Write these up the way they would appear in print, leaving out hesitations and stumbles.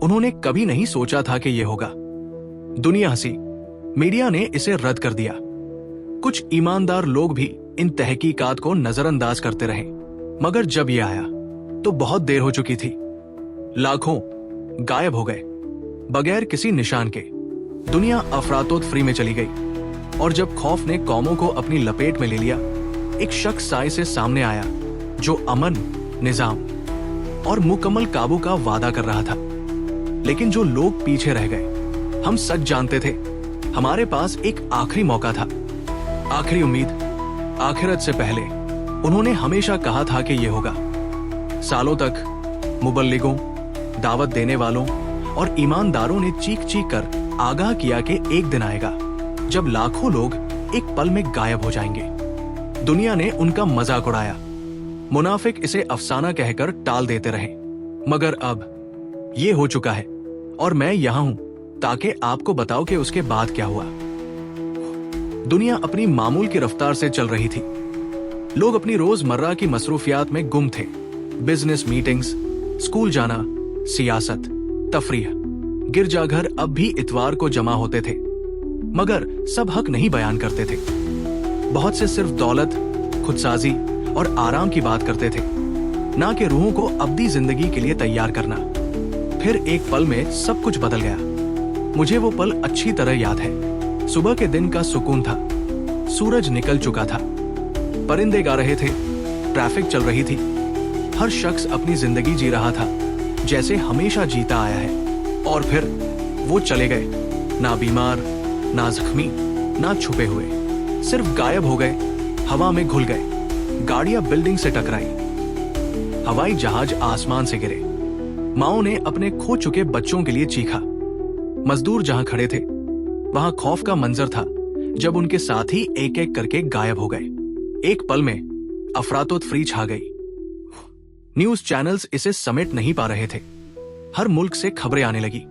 उन्होंने कभी नहीं सोचा था कि ये होगा। दुनिया हंसी, मीडिया ने इसे रद्द कर दिया। कुछ ईमानदार लोग भी इन तहकीकात को नजरअंदाज करते रहे, मगर जब ये आया तो बहुत देर हो चुकी थी। लाखों गायब हो गए बगैर किसी निशान के। दुनिया अफरातोफरी में चली गई, और जब खौफ ने कौमों को अपनी लपेट में ले लिया, एक शख्स साए से सामने आया जो अमन, निजाम और मुकम्मल काबू का वादा कर रहा था। लेकिन जो लोग पीछे रह गए, हम सच जानते थे। हमारे पास एक आखिरी मौका था, आखिरी उम्मीद। आखिरत से पहले उन्होंने हमेशा कहा था कि यह होगा। सालों तक मुबल्लिगों, दावत देने वालों और ईमानदारों ने चीख चीख कर आगाह किया कि एक दिन आएगा जब लाखों लोग एक पल में गायब हो जाएंगे। दुनिया ने उनका मजाक उड़ाया, मुनाफिक इसे अफसाना कहकर टाल देते रहे। मगर अब ये हो चुका है, और मैं यहां हूं ताकि आपको बताऊं कि उसके बाद क्या हुआ। दुनिया अपनी मामूल की रफ्तार से चल रही थी। लोग अपनी रोजमर्रा की मसरूफियात में गुम थे। बिजनेस मीटिंग्स, स्कूल जाना, सियासत, तफरीह, गिरजाघर अब भी इतवार को जमा होते थे, मगर सब हक नहीं बयान करते थे। बहुत से सिर्फ दौलत, खुदसाजी और आराम की बात करते थे, ना कि रूहों को अब्दी जिंदगी के लिए तैयार करना। फिर एक पल में सब कुछ बदल गया। मुझे वो पल अच्छी तरह याद है। सुबह के दिन का सुकून था, सूरज निकल चुका था, परिंदे गा रहे थे, ट्रैफिक चल रही थी। हर शख्स अपनी जिंदगी जी रहा था जैसे हमेशा जीता आया है। और फिर वो चले गए, ना बीमार, ना जख्मी, ना छुपे हुए, सिर्फ गायब हो गए, हवा में घुल गए। गाड़ियां बिल्डिंग से टकराई, हवाई जहाज आसमान से गिरे। माओ ने अपने खो चुके बच्चों के लिए चीखा। मजदूर जहां खड़े थे वहां खौफ का मंजर था जब उनके साथी एक एक करके गायब हो गए। एक पल में अफरातोफरी छा गई। न्यूज चैनल्स इसे समेट नहीं पा रहे थे। हर मुल्क से खबरें आने लगी।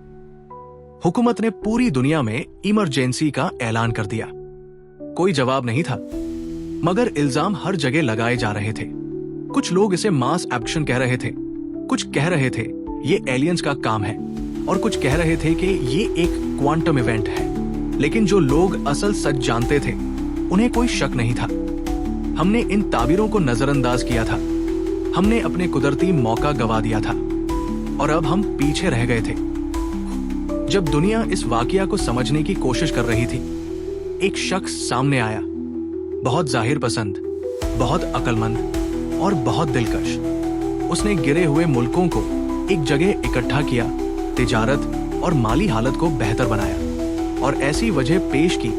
हुकूमत ने पूरी दुनिया में इमरजेंसी का ऐलान कर दिया। कोई जवाब नहीं था, मगर इल्जाम हर जगह लगाए जा रहे थे। कुछ लोग इसे मास एक्शन कह रहे थे, कुछ कह रहे थे ये एलियंस का काम है, और कुछ कह रहे थे कि ये एक क्वांटम इवेंट है। लेकिन जो लोग असल सच जानते थे, उन्हें कोई शक नहीं था। हमने इन ताबीरों को नजरअंदाज किया था। हमने अपने कुदरती मौका गवा दिया था, और अब हम पीछे रह गए थे। जब दुनिया इस वाकया को समझने की कोशिश कर रही थी, एक शख्स सामने आया, बहुत जाहिर पसंद, बहुत अक्लमंद और बहुत दिलकश। उसने गिरे हुए मुल्कों को एक जगह इकट्ठा किया, तिजारत और माली हालत को बेहतर बनाया, और ऐसी वजह पेश की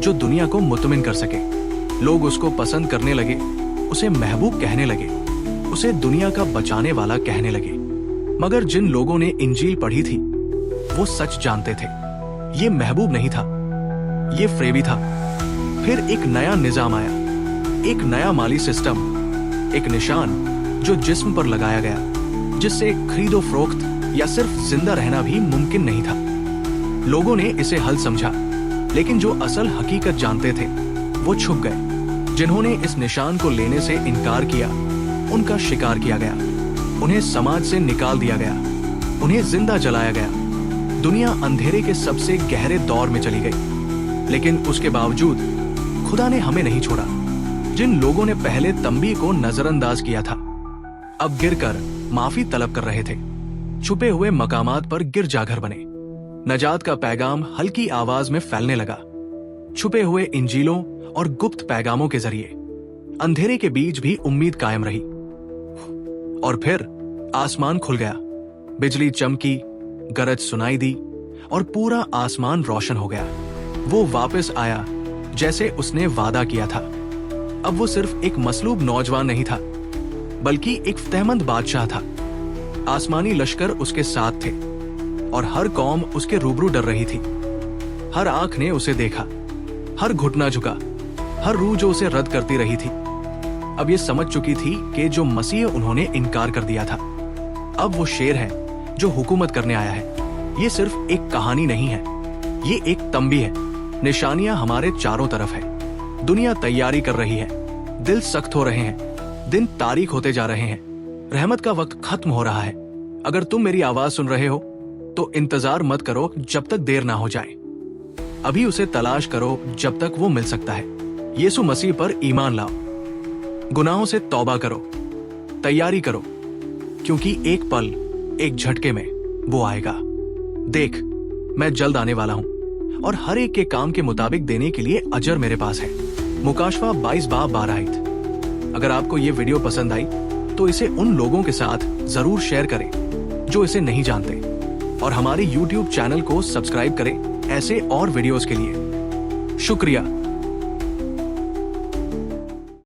जो दुनिया को मुतमिन कर सके। लोग उसको पसंद करने लगे, उसे महबूब कहने लगे, उसे दुनिया का बचाने वाला कहने लगे। मगर जिन लोगों ने इंजील पढ़ी थी वो सच जानते थे, ये महबूब नहीं था, ये फ्रेबी था। फिर एक नया निजाम आया, एक नया माली सिस्टम, एक निशान जो जिस्म पर लगाया गया, जिससे खरीदो फरोख्त या सिर्फ जिंदा रहना भी मुमकिन नहीं था। लोगों ने इसे हल समझा, लेकिन जो असल हकीकत जानते थे वो छुप गए। जिन्होंने इस निशान को लेने से इनकार किया, उनका शिकार किया गया, उन्हें समाज से निकाल दिया गया, उन्हें जिंदा जलाया गया। दुनिया अंधेरे के सबसे गहरे दौर में चली गई, लेकिन उसके बावजूद खुदा ने हमें नहीं छोड़ा। जिन लोगों ने पहले तंबी को नजरअंदाज किया था, अब गिरकर माफी तलब कर रहे थे। छुपे हुए मकामात पर गिरजाघर बने। नजात का पैगाम हल्की आवाज में फैलने लगा। छुपे हुए इंजीलों और गुप्त पैगामों के जरिए अंधेरे के बीच भी उम्मीद कायम रही। और फिर आसमान खुल गया, बिजली चमकी, गरज सुनाई दी, और पूरा आसमान रोशन हो गया। वो वापस आया जैसे उसने वादा किया था। अब वो सिर्फ एक मसलूब नौजवान नहीं था, बल्कि एक फतेहमंद बादशाह था। आसमानी लश्कर उसके साथ थे, और हर कौम उसके रूबरू डर रही थी। हर आंख ने उसे देखा, हर घुटना झुका, हर रूह जो उसे रद्द करती रही थी अब ये समझ चुकी थी कि जो मसीह उन्होंने इनकार कर दिया था, अब वो शेर है जो हुकूमत करने आया है। ये सिर्फ एक कहानी नहीं है, ये एक तंबी है। निशानियां हमारे चारों तरफ है। दुनिया तैयारी कर रही है, दिल सख्त हो रहे हैं, दिन तारीख होते जा रहे हैं, रहमत का वक्त खत्म हो रहा है। अगर तुम मेरी आवाज सुन रहे हो तो इंतजार मत करो जब तक देर ना हो जाए। अभी उसे तलाश करो जब तक वो मिल सकता है। यीशु मसीह पर ईमान लाओ, गुनाहों से तौबा करो, तैयारी करो, क्योंकि एक पल, एक झटके में वो आएगा। देख, मैं जल्द आने वाला हूं और हर एक के काम के मुताबिक देने के लिए अजर मेरे पास है। मुकाशवा 22:12। अगर आपको ये वीडियो पसंद आई तो इसे उन लोगों के साथ जरूर शेयर करें जो इसे नहीं जानते, और हमारे YouTube चैनल को सब्सक्राइब करें ऐसे और वीडियोस के लिए। शुक्रिया।